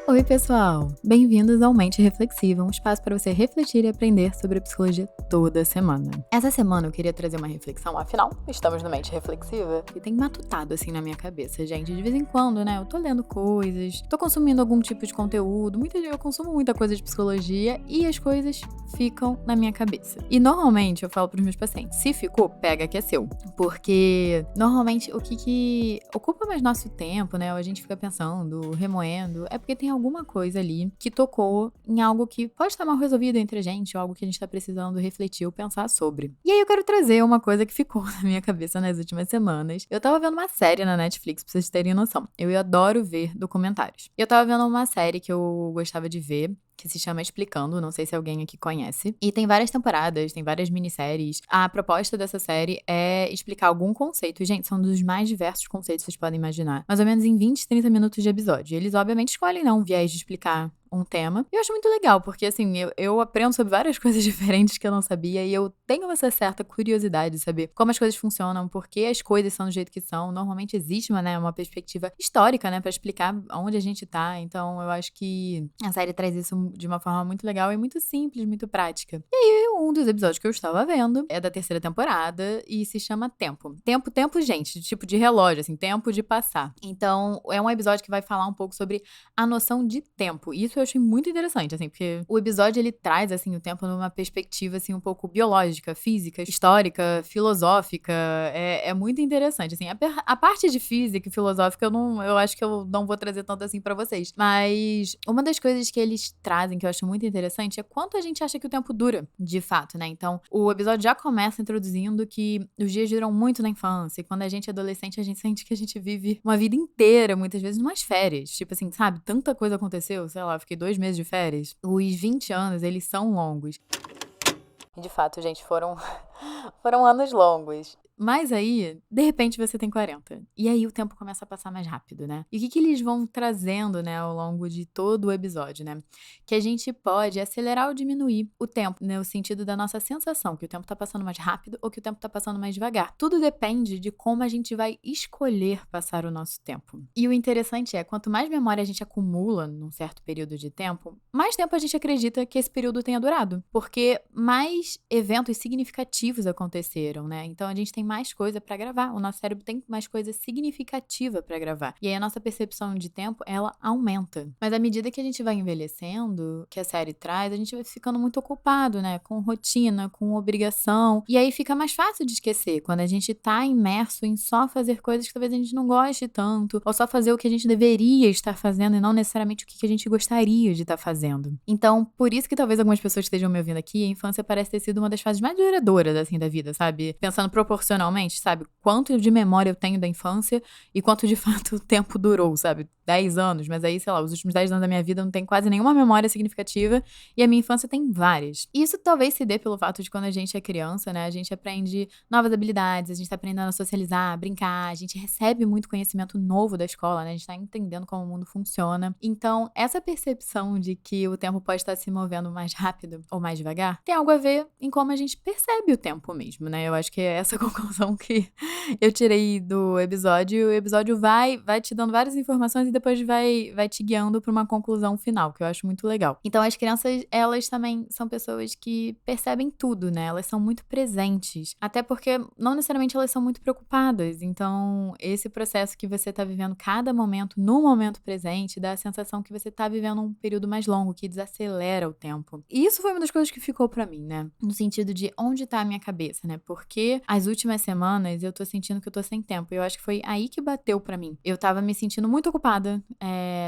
Oi, pessoal! Bem-vindos ao Mente Reflexiva, um espaço para você refletir e aprender sobre a psicologia toda semana. Essa semana eu queria trazer uma reflexão, afinal, estamos no Mente Reflexiva e tem matutado assim na minha cabeça, gente. De vez em quando, né, eu tô lendo coisas, tô consumindo algum tipo de conteúdo, eu consumo muita coisa de psicologia e as coisas ficam na minha cabeça. E normalmente eu falo pros meus pacientes, se ficou, pega que é seu. Porque normalmente o que ocupa mais nosso tempo, né, ou a gente fica pensando, remoendo, é porque tem alguma coisa ali que tocou em algo que pode estar mal resolvido entre a gente, ou algo que a gente tá precisando refletir ou pensar sobre. E aí eu quero trazer uma coisa que ficou na minha cabeça nas últimas semanas. Eu tava vendo uma série na Netflix, pra vocês terem noção. Eu adoro ver documentários. Eu tava vendo uma série que eu gostava de ver, que se chama Explicando, não sei se alguém aqui conhece. E tem várias temporadas, tem várias minisséries. A proposta dessa série é explicar algum conceito. E, gente, são dos mais diversos conceitos que vocês podem imaginar. Mais ou menos em 20, 30 minutos de episódio. E eles, obviamente, escolhem, não, um viés de explicar um tema. E eu acho muito legal, porque assim, eu aprendo sobre várias coisas diferentes que eu não sabia e eu tenho essa certa curiosidade de saber como as coisas funcionam, por que as coisas são do jeito que são. Normalmente existe uma perspectiva histórica, né, pra explicar onde a gente tá. Então eu acho que a série traz isso de uma forma muito legal e muito simples, muito prática. E aí, um dos episódios que eu estava vendo é da terceira temporada e se chama Tempo. Tempo, gente, tipo de relógio, assim, tempo de passar. Então, é um episódio que vai falar um pouco sobre a noção de tempo. Isso eu achei muito interessante, assim, porque o episódio ele traz, assim, o tempo numa perspectiva, assim, um pouco biológica, física, histórica, filosófica. É muito interessante, assim. A parte de física e filosófica eu acho que eu não vou trazer tanto assim pra vocês. Mas uma das coisas que eles trazem, que eu acho muito interessante, é quanto a gente acha que o tempo dura, de fato, né? Então, o episódio já começa introduzindo que os dias duram muito na infância. E quando a gente é adolescente, a gente sente que a gente vive uma vida inteira, muitas vezes, numas férias. Tipo assim, sabe? Tanta coisa aconteceu, sei lá, fiquei 2 meses de férias. Os 20 anos, eles são longos. E de fato, gente, foram anos longos. Mas aí, de repente, você tem 40. E aí o tempo começa a passar mais rápido, né? E o que eles vão trazendo, né, ao longo de todo o episódio, né? Que a gente pode acelerar ou diminuir o tempo, né? No sentido da nossa sensação, que o tempo tá passando mais rápido ou que o tempo tá passando mais devagar. Tudo depende de como a gente vai escolher passar o nosso tempo. E o interessante é, quanto mais memória a gente acumula num certo período de tempo, mais tempo a gente acredita que esse período tenha durado. Porque mais eventos significativos aconteceram, né? Então a gente tem mais coisa pra gravar. O nosso cérebro tem mais coisa significativa pra gravar. E aí a nossa percepção de tempo, ela aumenta. Mas à medida que a gente vai envelhecendo, que a série traz, a gente vai ficando muito ocupado, né? Com rotina, com obrigação. E aí fica mais fácil de esquecer quando a gente tá imerso em só fazer coisas que talvez a gente não goste tanto, ou só fazer o que a gente deveria estar fazendo e não necessariamente o que a gente gostaria de estar fazendo. Então, por isso que talvez algumas pessoas estejam me ouvindo aqui, a infância parece ter sido uma das fases mais duradouras, assim, da vida, sabe? Pensando proporcionalmente, sabe? Quanto de memória eu tenho da infância e quanto de fato o tempo durou, sabe? 10 anos, mas aí, sei lá, os últimos 10 anos da minha vida eu não tenho quase nenhuma memória significativa e a minha infância tem várias. E isso talvez se dê pelo fato de quando a gente é criança, né? A gente aprende novas habilidades, a gente tá aprendendo a socializar, a brincar, a gente recebe muito conhecimento novo da escola, né? A gente tá entendendo como o mundo funciona. Então, essa percepção de que o tempo pode estar se movendo mais rápido ou mais devagar tem algo a ver em como a gente percebe o tempo mesmo, né? Eu acho que é essa conclusão que eu tirei do episódio. O episódio vai te dando várias informações e depois vai te guiando para uma conclusão final, que eu acho muito legal. Então, as crianças, elas também são pessoas que percebem tudo, né? Elas são muito presentes. Até porque não necessariamente elas são muito preocupadas. Então, esse processo que você tá vivendo cada momento, no momento presente, dá a sensação que você tá vivendo um período mais longo, que desacelera o tempo. E isso foi uma das coisas que ficou pra mim, né? No sentido de onde tá a minha cabeça, né? Porque as últimas semanas eu tô sentindo que eu tô sem tempo. E eu acho que foi aí que bateu pra mim. Eu tava me sentindo muito ocupada,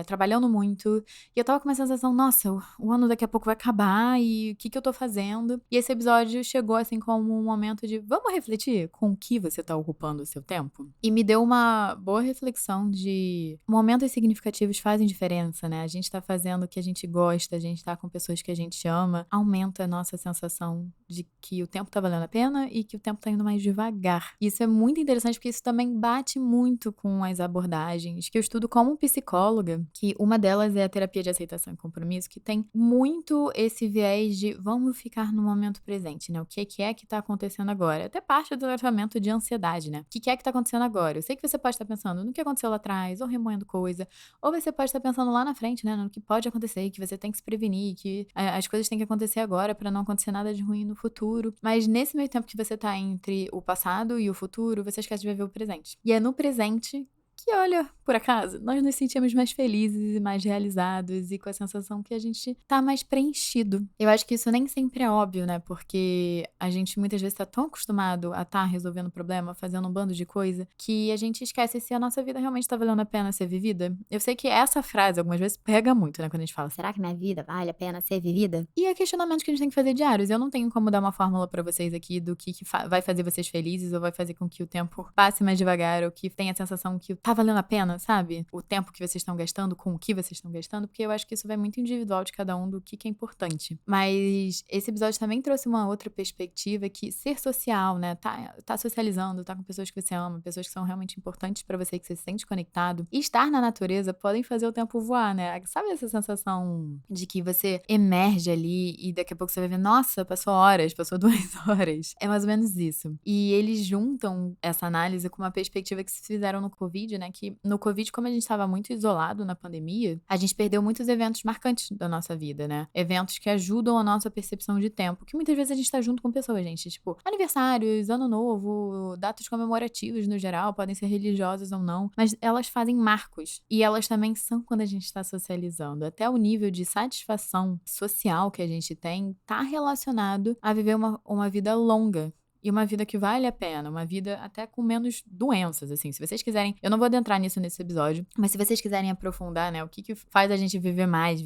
trabalhando muito. E eu tava com uma sensação, nossa, o ano daqui a pouco vai acabar e o que eu tô fazendo? E esse episódio chegou assim como um momento de vamos refletir com o que você tá ocupando o seu tempo? E me deu uma boa reflexão de momentos significativos fazem diferença, né? A gente tá fazendo o que a gente gosta, a gente tá com pessoas que a gente ama, aumenta a nossa sensação de que o tempo tá valendo a pena e que o tempo tá indo mais devagar. devagar. Isso é muito interessante porque isso também bate muito com as abordagens que eu estudo como psicóloga, que uma delas é a terapia de aceitação e compromisso, que tem muito esse viés de vamos ficar no momento presente, né? O que é que tá acontecendo agora? Até parte do tratamento de ansiedade, né? O que é que tá acontecendo agora? Eu sei que você pode estar pensando no que aconteceu lá atrás, ou remoendo coisa, ou você pode estar pensando lá na frente, né? No que pode acontecer, que você tem que se prevenir, que as coisas têm que acontecer agora pra não acontecer nada de ruim no futuro. Mas nesse meio tempo que você tá entre o passado e o futuro, você esquece de viver o presente. E é no presente que, olha, por acaso, nós nos sentimos mais felizes e mais realizados e com a sensação que a gente tá mais preenchido. Eu acho que isso nem sempre é óbvio, né? Porque a gente muitas vezes tá tão acostumado a estar resolvendo problema, fazendo um bando de coisa, que a gente esquece se a nossa vida realmente tá valendo a pena ser vivida. Eu sei que essa frase algumas vezes pega muito, né? Quando a gente fala, será que minha vida vale a pena ser vivida? E é questionamentos que a gente tem que fazer diários. Eu não tenho como dar uma fórmula pra vocês aqui do que vai fazer vocês felizes ou vai fazer com que o tempo passe mais devagar ou que tenha a sensação que tá valendo a pena, sabe? O tempo que vocês estão gastando, com o que vocês estão gastando, porque eu acho que isso vai muito individual de cada um do que é importante. Mas esse episódio também trouxe uma outra perspectiva que ser social, né? Tá socializando, tá com pessoas que você ama, pessoas que são realmente importantes pra você, que você se sente conectado. E estar na natureza podem fazer o tempo voar, né? Sabe essa sensação de que você emerge ali e daqui a pouco você vai ver, nossa, passou horas, passou 2 horas. É mais ou menos isso. E eles juntam essa análise com uma perspectiva que se fizeram no Covid, né? Que no Covid, como a gente estava muito isolado na pandemia, a gente perdeu muitos eventos marcantes da nossa vida, né? Eventos que ajudam a nossa percepção de tempo, que muitas vezes a gente tá junto com pessoas, gente. Tipo, aniversários, ano novo, datas comemorativas no geral, podem ser religiosas ou não, mas elas fazem marcos. E elas também são quando a gente tá socializando. Até o nível de satisfação social que a gente tem tá relacionado a viver uma vida longa. E uma vida que vale a pena, uma vida até com menos doenças, assim. Se vocês quiserem, eu não vou adentrar nisso nesse episódio, mas se vocês quiserem aprofundar, né, o que faz a gente viver mais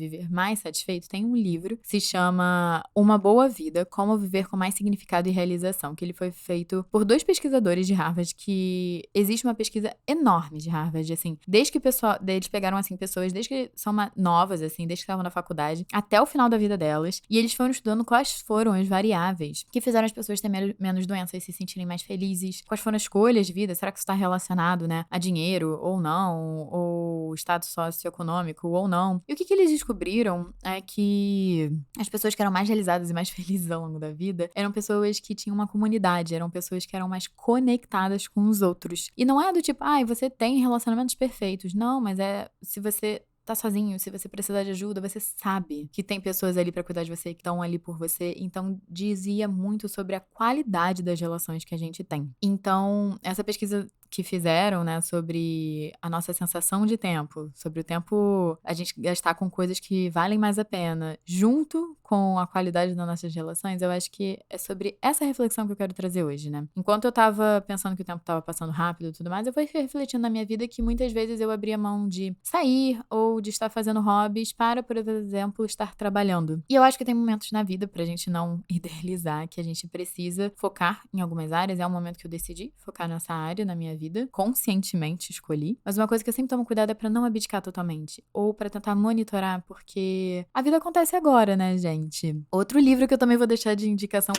satisfeito, tem um livro que se chama Uma Boa Vida, Como Viver com Mais Significado e Realização, que ele foi feito por 2 pesquisadores de Harvard, que existe uma pesquisa enorme de Harvard, assim, desde que eles pegaram, assim, pessoas, desde que são novas, assim, desde que estavam na faculdade, até o final da vida delas, e eles foram estudando quais foram as variáveis que fizeram as pessoas terem menos doenças, se sentirem mais felizes, quais foram as escolhas de vida, será que isso está relacionado, né, a dinheiro ou não, ou status socioeconômico ou não. E o que eles descobriram é que as pessoas que eram mais realizadas e mais felizes ao longo da vida eram pessoas que tinham uma comunidade, eram pessoas que eram mais conectadas com os outros. E não é do tipo, você tem relacionamentos perfeitos. Não, mas se você tá sozinho, se você precisar de ajuda, você sabe que tem pessoas ali pra cuidar de você, que estão ali por você. Então, dizia muito sobre a qualidade das relações que a gente tem. Então, essa pesquisa que fizeram, né, sobre a nossa sensação de tempo, sobre o tempo a gente gastar com coisas que valem mais a pena, junto com a qualidade das nossas relações, eu acho que é sobre essa reflexão que eu quero trazer hoje, né? Enquanto eu tava pensando que o tempo tava passando rápido e tudo mais, eu fui refletindo na minha vida que muitas vezes eu abria mão de sair ou de estar fazendo hobbies para, por exemplo, estar trabalhando. E eu acho que tem momentos na vida pra gente não idealizar que a gente precisa focar em algumas áreas. É um momento que eu decidi focar nessa área na minha vida, conscientemente escolhi. Mas uma coisa que eu sempre tomo cuidado é pra não abdicar totalmente, ou pra tentar monitorar, porque a vida acontece agora, né, gente? Outro livro que eu também vou deixar de indicação.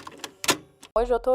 Hoje eu tô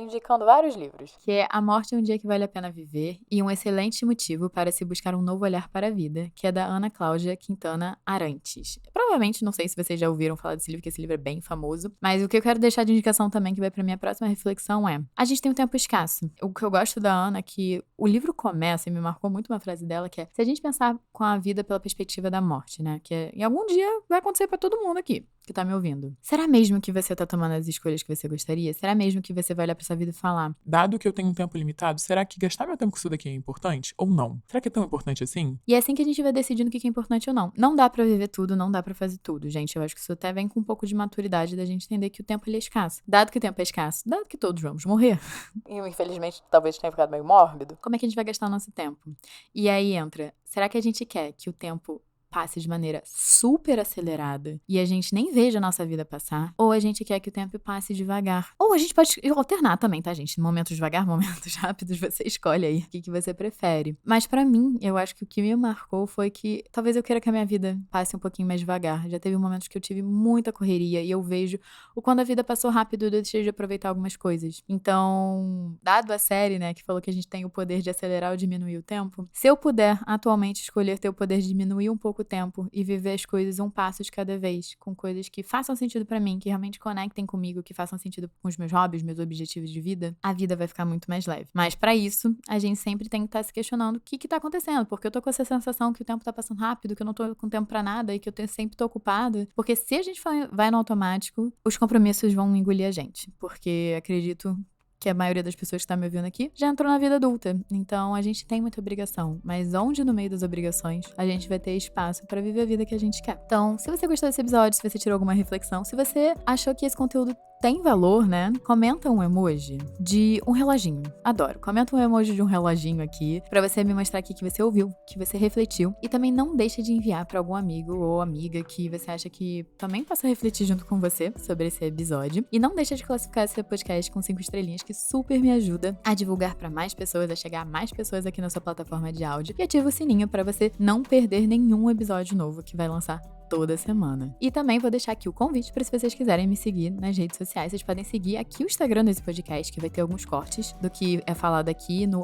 indicando vários livros, que é A Morte é um Dia que Vale a Pena Viver e Um Excelente Motivo para se Buscar um Novo Olhar para a Vida, que é da Ana Cláudia Quintana Arantes. Provavelmente, não sei se vocês já ouviram falar desse livro, que esse livro é bem famoso, mas o que eu quero deixar de indicação também, que vai pra minha próxima reflexão é, a gente tem um tempo escasso. O que eu gosto da Ana é que o livro começa, e me marcou muito uma frase dela, que é, se a gente pensar com a vida pela perspectiva da morte, né, que é, em algum dia vai acontecer pra todo mundo aqui que tá me ouvindo. Será mesmo que você tá tomando as escolhas que você gostaria? Será mesmo que você vai olhar pra sua vida e falar, dado que eu tenho um tempo limitado, será que gastar meu tempo com isso daqui é importante ou não? Será que é tão importante assim? E é assim que a gente vai decidindo o que é importante ou não. Não dá pra viver tudo, não dá pra fazer tudo, gente. Eu acho que isso até vem com um pouco de maturidade da gente entender que o tempo ele é escasso. Dado que o tempo é escasso, dado que todos vamos morrer, e infelizmente talvez tenha ficado meio mórbido, como é que a gente vai gastar o nosso tempo? E aí entra, será que a gente quer que o tempo passe de maneira super acelerada e a gente nem veja a nossa vida passar, ou a gente quer que o tempo passe devagar. Ou a gente pode alternar também, tá, gente? Momentos devagar, momentos rápidos, você escolhe aí o que você prefere. Mas pra mim, eu acho que o que me marcou foi que talvez eu queira que a minha vida passe um pouquinho mais devagar. Já teve momentos que eu tive muita correria e eu vejo o quando a vida passou rápido, eu deixei de aproveitar algumas coisas. Então, dado a série, né, que falou que a gente tem o poder de acelerar ou diminuir o tempo, se eu puder atualmente escolher ter o poder de diminuir um pouco o tempo e viver as coisas um passo de cada vez, com coisas que façam sentido pra mim, que realmente conectem comigo, que façam sentido com os meus hobbies, meus objetivos de vida, a vida vai ficar muito mais leve. Mas pra isso, a gente sempre tem que estar se questionando o que tá acontecendo, porque eu tô com essa sensação que o tempo tá passando rápido, que eu não tô com tempo pra nada e que eu sempre tô ocupada, porque se a gente vai no automático, os compromissos vão engolir a gente, porque acredito que a maioria das pessoas que tá me ouvindo aqui já entrou na vida adulta. Então, a gente tem muita obrigação. Mas onde no meio das obrigações a gente vai ter espaço pra viver a vida que a gente quer? Então, se você gostou desse episódio, se você tirou alguma reflexão, se você achou que esse conteúdo tem valor, né? Comenta um emoji de um reloginho. Adoro. Comenta um emoji de um reloginho aqui pra você me mostrar aqui que você ouviu, que você refletiu. E também não deixa de enviar pra algum amigo ou amiga que você acha que também possa refletir junto com você sobre esse episódio. E não deixa de classificar esse podcast com 5 estrelinhas, que super me ajuda a divulgar pra mais pessoas, a chegar a mais pessoas aqui na sua plataforma de áudio. E ativa o sininho pra você não perder nenhum episódio novo que vai lançar toda semana. E também vou deixar aqui o convite para se vocês quiserem me seguir nas redes sociais, vocês podem seguir aqui o Instagram desse podcast, que vai ter alguns cortes do que é falado aqui no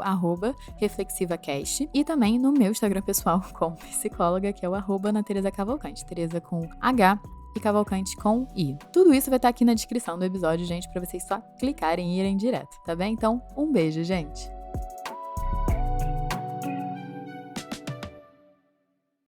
@reflexivacast e também no meu Instagram pessoal como psicóloga, que é o @nateresacavalcante, Teresa com H e Cavalcante com I. Tudo isso vai estar aqui na descrição do episódio, gente, para vocês só clicarem e irem direto, tá bem? Então, um beijo, gente!